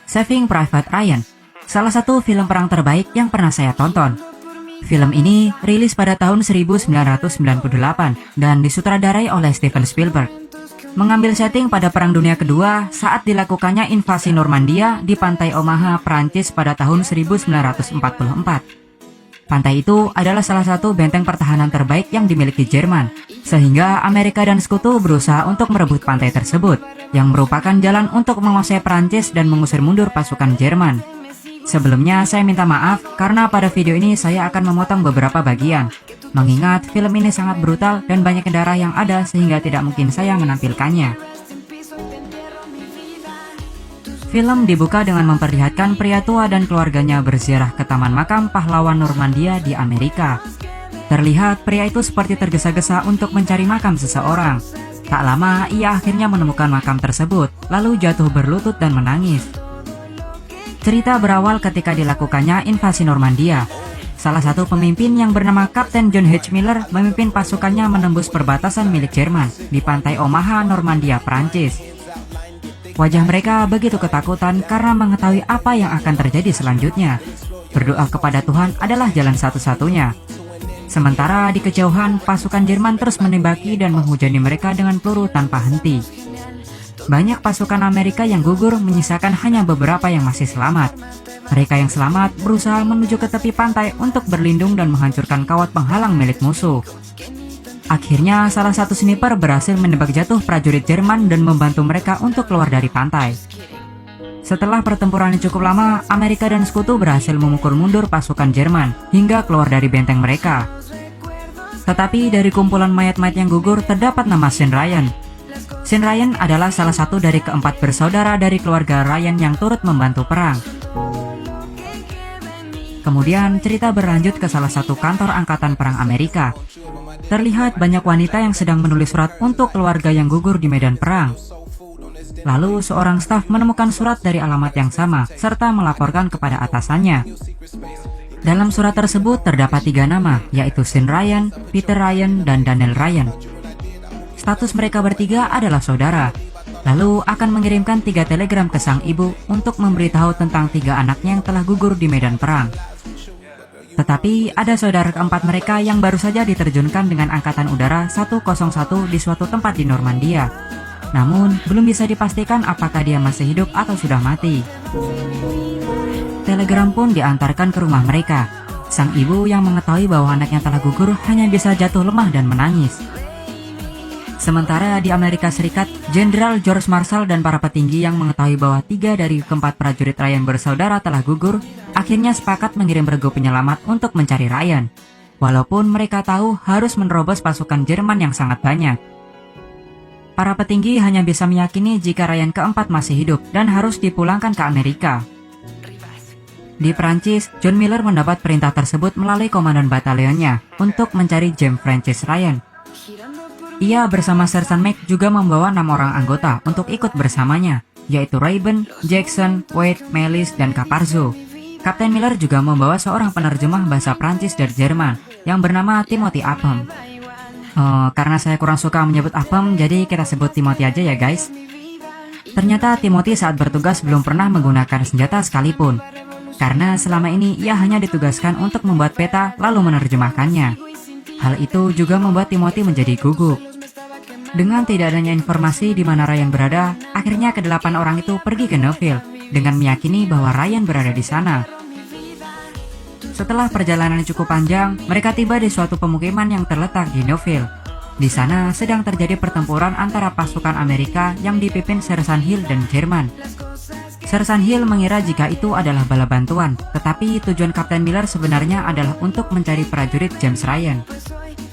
Saving Private Ryan, salah satu film perang terbaik yang pernah saya tonton. Film ini rilis pada tahun 1998 dan disutradarai oleh Steven Spielberg. Mengambil setting pada Perang Dunia Kedua saat dilakukannya invasi Normandia di pantai Omaha, Prancis pada tahun 1944. Pantai itu adalah salah satu benteng pertahanan terbaik yang dimiliki Jerman, sehingga Amerika dan Sekutu berusaha untuk merebut pantai tersebut, yang merupakan jalan untuk menguasai Prancis dan mengusir mundur pasukan Jerman. Sebelumnya saya minta maaf karena pada video ini saya akan memotong beberapa bagian, mengingat film ini sangat brutal dan banyak darah yang ada sehingga tidak mungkin saya menampilkannya. Film dibuka dengan memperlihatkan pria tua dan keluarganya berziarah ke taman makam pahlawan Normandia di Amerika. Terlihat pria itu seperti tergesa-gesa untuk mencari makam seseorang. Tak lama ia akhirnya menemukan makam tersebut, lalu jatuh berlutut dan menangis. Cerita berawal ketika dilakukannya invasi Normandia. Salah satu pemimpin yang bernama Kapten John H. Miller memimpin pasukannya menembus perbatasan milik Jerman di pantai Omaha, Normandia, Prancis. Wajah mereka begitu ketakutan karena mengetahui apa yang akan terjadi selanjutnya. Berdoa kepada Tuhan adalah jalan satu-satunya. Sementara di kejauhan, pasukan Jerman terus menembaki dan menghujani mereka dengan peluru tanpa henti. Banyak pasukan Amerika yang gugur, menyisakan hanya beberapa yang masih selamat. Mereka yang selamat berusaha menuju ke tepi pantai untuk berlindung dan menghancurkan kawat penghalang milik musuh. Akhirnya salah satu sniper berhasil menembak jatuh prajurit Jerman dan membantu mereka untuk keluar dari pantai. Setelah pertempuran yang cukup lama, Amerika dan Sekutu berhasil memukul mundur pasukan Jerman hingga keluar dari benteng mereka. Tetapi dari kumpulan mayat-mayat yang gugur terdapat nama Sean Ryan. Sean Ryan adalah salah satu dari keempat bersaudara dari keluarga Ryan yang turut membantu perang. Kemudian cerita berlanjut ke salah satu kantor angkatan perang Amerika. Terlihat banyak wanita yang sedang menulis surat untuk keluarga yang gugur di medan perang. Lalu seorang staf menemukan surat dari alamat yang sama serta melaporkan kepada atasannya. Dalam surat tersebut terdapat 3 nama, yaitu Sean Ryan, Peter Ryan, dan Daniel Ryan. Status mereka bertiga adalah saudara. Lalu akan mengirimkan 3 telegram ke sang ibu untuk memberitahu tentang 3 anaknya yang telah gugur di medan perang. Tetapi ada saudara keempat mereka yang baru saja diterjunkan dengan Angkatan Udara 101 di suatu tempat di Normandia. Namun belum bisa dipastikan apakah dia masih hidup atau sudah mati. Telegram pun diantarkan ke rumah mereka. Sang ibu yang mengetahui bahwa anaknya telah gugur hanya bisa jatuh lemah dan menangis. Sementara di Amerika Serikat, Jenderal George Marshall dan para petinggi yang mengetahui bahwa 3 dari keempat prajurit Ryan bersaudara telah gugur, akhirnya sepakat mengirim regu penyelamat untuk mencari Ryan. Walaupun mereka tahu harus menerobos pasukan Jerman yang sangat banyak. Para petinggi hanya bisa meyakini jika Ryan keempat masih hidup dan harus dipulangkan ke Amerika. Di Prancis, John Miller mendapat perintah tersebut melalui komandan batalionnya untuk mencari James Francis Ryan. Ia bersama Sersan Mack juga membawa 6 orang anggota untuk ikut bersamanya, yaitu Rayburn, Jackson, Wade, Melis, dan Caparzo. Kapten Miller juga membawa seorang penerjemah bahasa Prancis dari Jerman yang bernama Timothy Upham. Karena saya kurang suka menyebut Upham, jadi kita sebut Timothy aja ya guys. Ternyata Timothy saat bertugas belum pernah menggunakan senjata sekalipun, karena selama ini ia hanya ditugaskan untuk membuat peta lalu menerjemahkannya. Hal itu juga membuat Timothy menjadi gugup. Dengan tidak adanya informasi di mana Ryan berada, akhirnya ke-8 orang itu pergi ke Neuville dengan meyakini bahwa Ryan berada di sana. Setelah perjalanan yang cukup panjang, mereka tiba di suatu pemukiman yang terletak di Neuville. Di sana sedang terjadi pertempuran antara pasukan Amerika yang dipimpin Sersan Hill dan Jerman. Sersan Hill mengira jika itu adalah bala bantuan, tetapi tujuan Kapten Miller sebenarnya adalah untuk mencari prajurit James Ryan.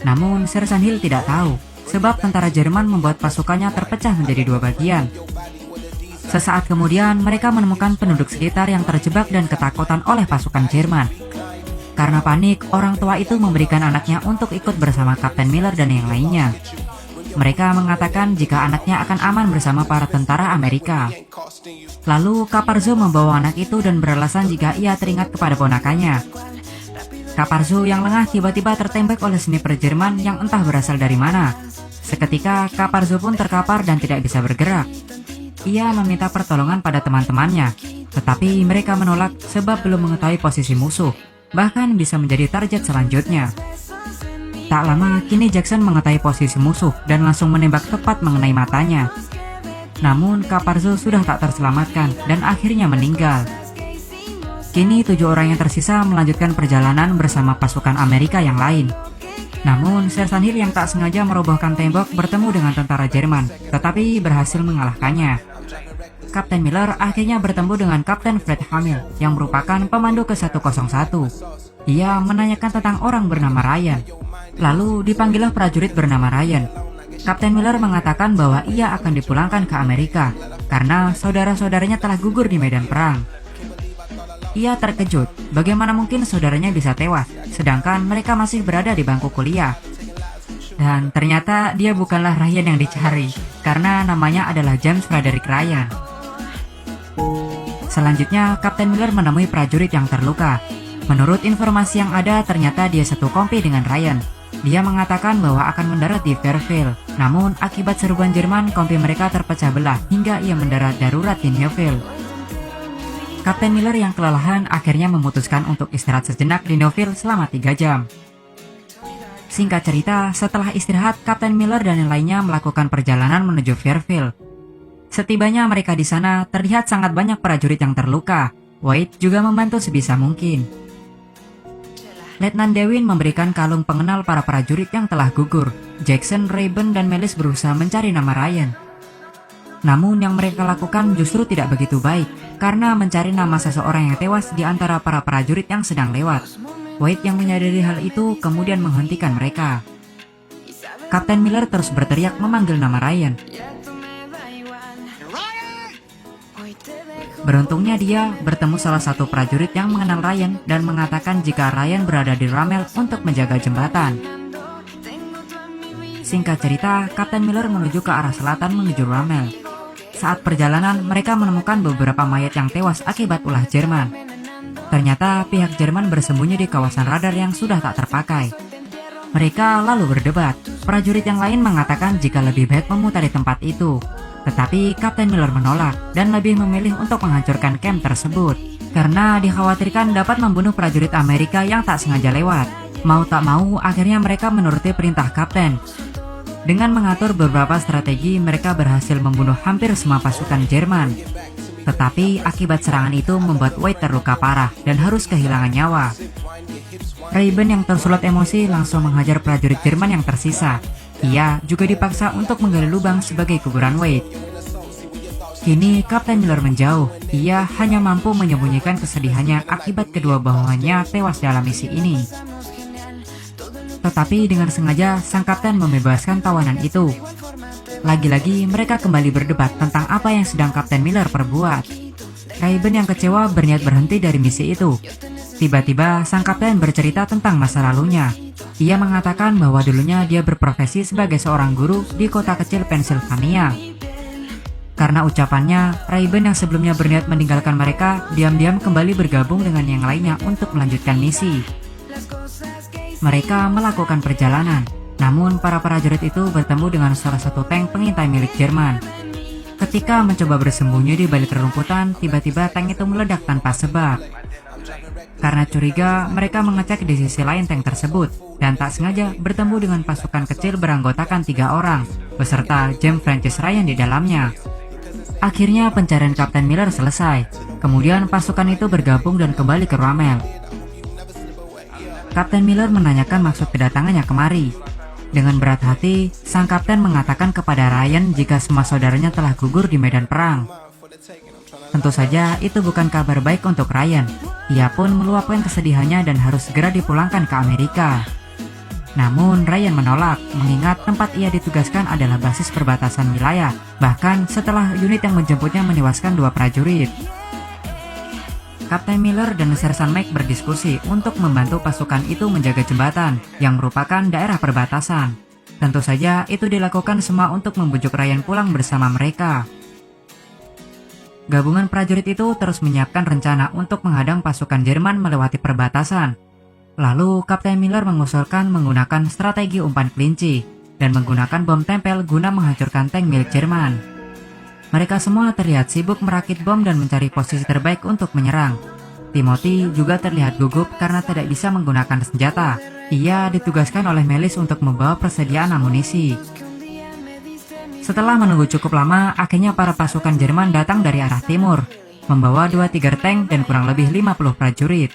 Namun Sersan Hill tidak tahu, sebab tentara Jerman membuat pasukannya terpecah menjadi 2 bagian. Sesaat kemudian mereka menemukan penduduk sekitar yang terjebak dan ketakutan oleh pasukan Jerman. Karena panik, orang tua itu memberikan anaknya untuk ikut bersama Kapten Miller dan yang lainnya. Mereka mengatakan jika anaknya akan aman bersama para tentara Amerika. Lalu Caparzo membawa anak itu dan beralasan jika ia teringat kepada ponakannya. Caparzo yang lengah tiba-tiba tertembak oleh sniper Jerman yang entah berasal dari mana. Seketika Caparzo pun terkapar dan tidak bisa bergerak. Ia meminta pertolongan pada teman-temannya, tetapi mereka menolak sebab belum mengetahui posisi musuh, bahkan bisa menjadi target selanjutnya. Tak lama kini Jackson mengetahui posisi musuh dan langsung menembak tepat mengenai matanya. Namun Caparzo sudah tak terselamatkan dan akhirnya meninggal. Kini 7 orang yang tersisa melanjutkan perjalanan bersama pasukan Amerika yang lain. Namun Sersan Hill yang tak sengaja merobohkan tembok bertemu dengan tentara Jerman, tetapi berhasil mengalahkannya. Kapten Miller akhirnya bertemu dengan Kapten Fred Hamill yang merupakan pemandu ke-101. Ia menanyakan tentang orang bernama Ryan. Lalu dipanggillah prajurit bernama Ryan. Kapten Miller mengatakan bahwa ia akan dipulangkan ke Amerika karena saudara-saudaranya telah gugur di medan perang. Ia terkejut, bagaimana mungkin saudaranya bisa tewas, sedangkan mereka masih berada di bangku kuliah. Dan ternyata dia bukanlah Ryan yang dicari, karena namanya adalah James Frederick Ryan. Selanjutnya, Kapten Miller menemui prajurit yang terluka. Menurut informasi yang ada, ternyata dia satu kompi dengan Ryan. Dia mengatakan bahwa akan mendarat di Fairfield, namun akibat serbuan Jerman, kompi mereka terpecah belah hingga ia mendarat darurat di Newfield. Kapten Miller yang kelelahan akhirnya memutuskan untuk istirahat sejenak di Newfield selama 3 jam. Singkat cerita, setelah istirahat, Kapten Miller dan yang lainnya melakukan perjalanan menuju Fairfield. Setibanya mereka di sana, terlihat sangat banyak prajurit yang terluka. Wade juga membantu sebisa mungkin. Letnan Dewin memberikan kalung pengenal para prajurit yang telah gugur. Jackson, Rayburn, dan Melis berusaha mencari nama Ryan. Namun yang mereka lakukan justru tidak begitu baik, karena mencari nama seseorang yang tewas di antara para prajurit yang sedang lewat. Wade yang menyadari hal itu kemudian menghentikan mereka. Kapten Miller terus berteriak memanggil nama Ryan. Beruntungnya dia bertemu salah satu prajurit yang mengenal Ryan dan mengatakan jika Ryan berada di Ramel untuk menjaga jembatan. Singkat cerita, Kapten Miller menuju ke arah selatan menuju Ramel. Saat perjalanan, mereka menemukan beberapa mayat yang tewas akibat ulah Jerman. Ternyata pihak Jerman bersembunyi di kawasan radar yang sudah tak terpakai. Mereka lalu berdebat. Prajurit yang lain mengatakan jika lebih baik memutari tempat itu. Tetapi Kapten Miller menolak dan lebih memilih untuk menghancurkan camp tersebut karena dikhawatirkan dapat membunuh prajurit Amerika yang tak sengaja lewat. Mau tak mau, akhirnya mereka menuruti perintah Kapten. Dengan mengatur beberapa strategi, mereka berhasil membunuh hampir semua pasukan Jerman. Tetapi akibat serangan itu membuat Wade terluka parah dan harus kehilangan nyawa. Rayburn yang tersulut emosi langsung menghajar prajurit Jerman yang tersisa. Ia juga dipaksa untuk menggali lubang sebagai kuburan Wade. Kini Kapten Miller menjauh. Ia hanya mampu menyembunyikan kesedihannya akibat kedua bawahannya tewas dalam misi ini. Tetapi dengan sengaja, sang kapten membebaskan tawanan itu. Lagi-lagi mereka kembali berdebat tentang apa yang sedang Kapten Miller perbuat. Rayburn yang kecewa berniat berhenti dari misi itu. Tiba-tiba sang kapten bercerita tentang masa lalunya. Ia mengatakan bahwa dulunya dia berprofesi sebagai seorang guru di kota kecil Pennsylvania. Karena ucapannya, Rayburn yang sebelumnya berniat meninggalkan mereka, diam-diam kembali bergabung dengan yang lainnya untuk melanjutkan misi. Mereka melakukan perjalanan, namun para prajurit itu bertemu dengan salah satu tank pengintai milik Jerman. Ketika mencoba bersembunyi di balik rerumputan, tiba-tiba tank itu meledak tanpa sebab. Karena curiga, mereka mengecek di sisi lain tank tersebut, dan tak sengaja bertemu dengan pasukan kecil beranggotakan 3 orang, beserta James Francis Ryan di dalamnya. Akhirnya pencarian Kapten Miller selesai, kemudian pasukan itu bergabung dan kembali ke Ramel. Kapten Miller menanyakan maksud kedatangannya kemari. Dengan berat hati, sang kapten mengatakan kepada Ryan jika semua saudaranya telah gugur di medan perang. Tentu saja itu bukan kabar baik untuk Ryan. Ia pun meluapkan kesedihannya dan harus segera dipulangkan ke Amerika. Namun Ryan menolak, mengingat tempat ia ditugaskan adalah basis perbatasan wilayah, bahkan setelah unit yang menjemputnya menewaskan 2 prajurit. Kapten Miller dan Sersan Mike berdiskusi untuk membantu pasukan itu menjaga jembatan yang merupakan daerah perbatasan. Tentu saja itu dilakukan semua untuk membujuk Ryan pulang bersama mereka. Gabungan prajurit itu terus menyiapkan rencana untuk menghadang pasukan Jerman melewati perbatasan. Lalu Kapten Miller mengusulkan menggunakan strategi umpan kelinci. dan menggunakan bom tempel guna menghancurkan tank milik Jerman. Mereka semua terlihat sibuk merakit bom dan mencari posisi terbaik untuk menyerang. Timothy juga terlihat gugup karena tidak bisa menggunakan senjata. Ia ditugaskan oleh Melis untuk membawa persediaan amunisi. Setelah menunggu cukup lama, akhirnya para pasukan Jerman datang dari arah timur, membawa 2 Tiger tank dan kurang lebih 50 prajurit.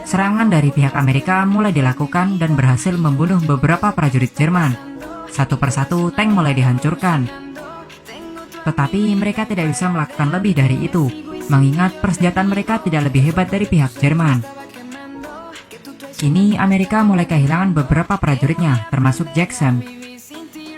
Serangan dari pihak Amerika mulai dilakukan dan berhasil membunuh beberapa prajurit Jerman. Satu persatu tank mulai dihancurkan. Tetapi mereka tidak bisa melakukan lebih dari itu, mengingat persenjataan mereka tidak lebih hebat dari pihak Jerman. Kini Amerika mulai kehilangan beberapa prajuritnya, termasuk Jackson.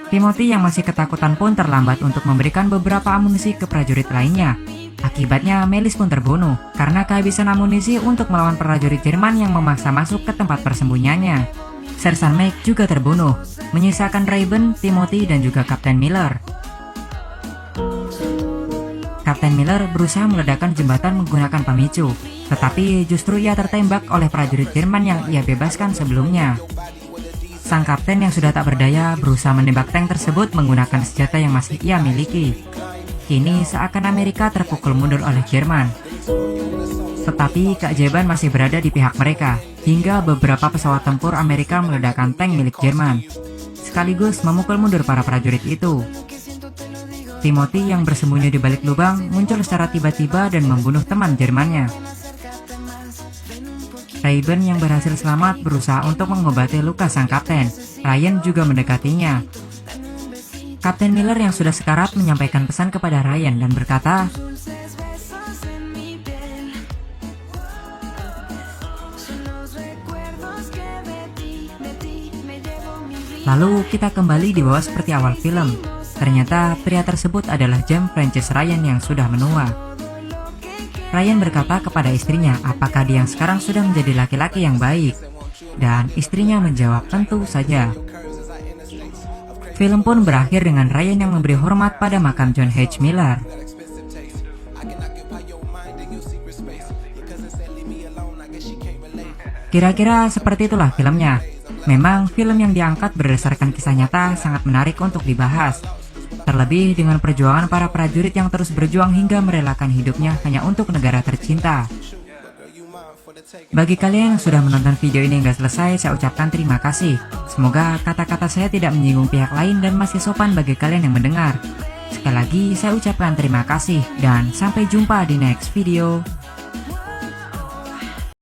Timothy yang masih ketakutan pun terlambat untuk memberikan beberapa amunisi ke prajurit lainnya. Akibatnya Melis pun terbunuh karena kehabisan amunisi untuk melawan prajurit Jerman yang memaksa masuk ke tempat persembunyiannya. Sersan Meg juga terbunuh, menyisakan Rayburn, Timothy, dan juga Kapten Miller. Kapten Miller berusaha meledakkan jembatan menggunakan pemicu, tetapi justru ia tertembak oleh prajurit Jerman yang ia bebaskan sebelumnya. Sang kapten yang sudah tak berdaya berusaha menembak tank tersebut menggunakan senjata yang masih ia miliki. Kini seakan Amerika terpukul mundur oleh Jerman. Tetapi keajaiban masih berada di pihak mereka, hingga beberapa pesawat tempur Amerika meledakkan tank milik Jerman, sekaligus memukul mundur para prajurit itu. Timothy yang bersembunyi di balik lubang muncul secara tiba-tiba dan membunuh teman Jermannya. Rayburn yang berhasil selamat berusaha untuk mengobati luka sang kapten. Ryan juga mendekatinya. Kapten Miller yang sudah sekarat menyampaikan pesan kepada Ryan dan berkata, "Lalu kita kembali di bawah seperti awal film. Ternyata pria tersebut adalah James Francis Ryan yang sudah menua." Ryan berkata kepada istrinya apakah dia yang sekarang sudah menjadi laki-laki yang baik. Dan istrinya menjawab tentu saja. Film pun berakhir dengan Ryan yang memberi hormat pada makam John H. Miller. Kira-kira seperti itulah filmnya. Memang film yang diangkat berdasarkan kisah nyata sangat menarik untuk dibahas. Terlebih dengan perjuangan para prajurit yang terus berjuang hingga merelakan hidupnya hanya untuk negara tercinta. Bagi kalian yang sudah menonton video ini hingga selesai, saya ucapkan terima kasih. Semoga kata-kata saya tidak menyinggung pihak lain dan masih sopan bagi kalian yang mendengar. Sekali lagi saya ucapkan terima kasih dan sampai jumpa di next video.